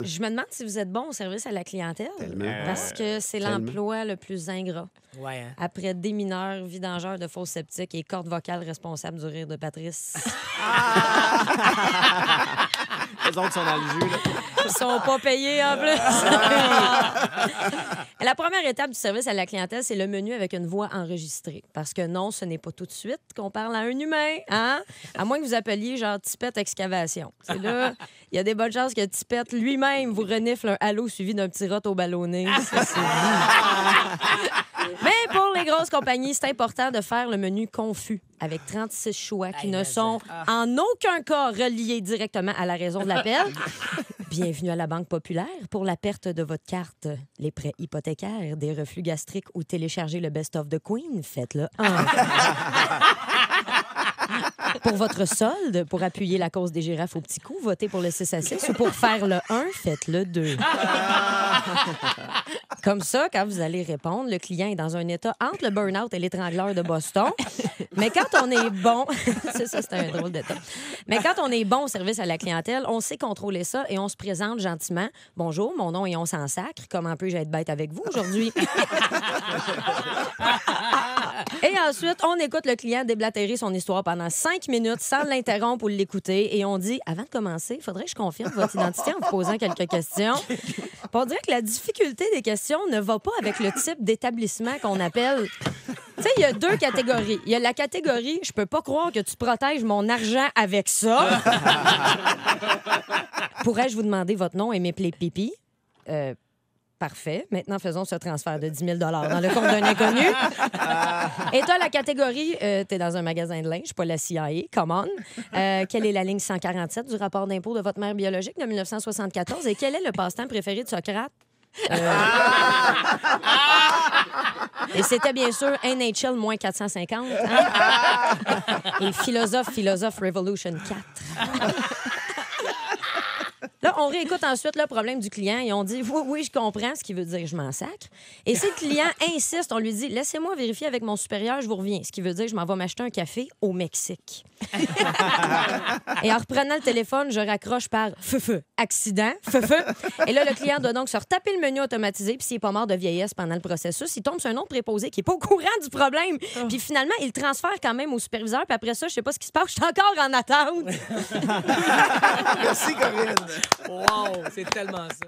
Je me demande si vous êtes bon au service à la clientèle. Tellement. Parce que c'est l'emploi le plus ingrat. Ouais, hein. Après démineurs, vidangeurs de fosses septiques et cordes vocales responsables du rire de Patrice. Les autres sont dans le jus, là. Ils sont pas payés en plus. La première étape du service à la clientèle, c'est le menu avec une voix enregistrée. Parce que non, ce n'est pas tout de suite qu'on parle à un humain, hein? À moins que vous appeliez genre Tipette Excavation. C'est là, il y a des bonnes chances que Tipette lui-même vous renifle un halo suivi d'un petit rot au ballonné. Ça, c'est Mais pour les grosses compagnies, c'est important de faire le menu confus avec 36 choix qui ne sont en aucun cas reliés directement à la raison de l'appel. Bienvenue à la Banque Populaire. Pour la perte de votre carte, les prêts hypothécaires, des reflux gastriques ou télécharger le best-of de Queen, faites-le 1. Pour votre solde, pour appuyer la cause des girafes au petit coup, votez pour le 6 à 6 ou pour faire le 1, faites le 2. Comme ça, quand vous allez répondre, le client est dans un état entre le burn-out et l'étrangleur de Boston. Mais quand on est bon... c'est un drôle d'état. Mais quand on est bon au service à la clientèle, on sait contrôler ça et on se présente gentiment. Bonjour, mon nom est On s'en sacre. Comment peux-je être bête avec vous aujourd'hui? Et ensuite, on écoute le client déblatérer son histoire pendant 5 minutes sans l'interrompre ou l'écouter. Et on dit, avant de commencer, il faudrait que je confirme votre identité en vous posant quelques questions. Pour dire que la difficulté des questions ne va pas avec le type d'établissement qu'on appelle. Tu sais, il y a 2 catégories. Il y a la catégorie « Je peux pas croire que tu protèges mon argent avec ça. » Pourrais-je vous demander votre nom et m'épeler Pipi? Parfait. Maintenant, faisons ce transfert de 10 000 dans le compte d'un inconnu. Et tu as la catégorie, tu es dans un magasin de linge, pas la CIA, come on. Quelle est la ligne 147 du rapport d'impôt de votre mère biologique de 1974? Et quel est le passe-temps préféré de Socrate? Et c'était bien sûr NHL moins 450. Hein? Et philosophe Revolution 4. Là, on réécoute ensuite le problème du client et on dit oui, je comprends ce qui veut dire je m'en sacre. Et si le client insiste, on lui dit laissez-moi vérifier avec mon supérieur, je vous reviens. Ce qui veut dire je m'en vais m'acheter un café au Mexique. Et en reprenant le téléphone, je raccroche par accident, Et là, le client doit donc se retaper le menu automatisé. Puis s'il n'est pas mort de vieillesse pendant le processus, il tombe sur un autre préposé qui n'est pas au courant du problème. Puis finalement, il transfère quand même au superviseur. Puis après ça, je sais pas ce qui se passe, je suis encore en attente. Merci, Corinne. Wow, c'est tellement ça.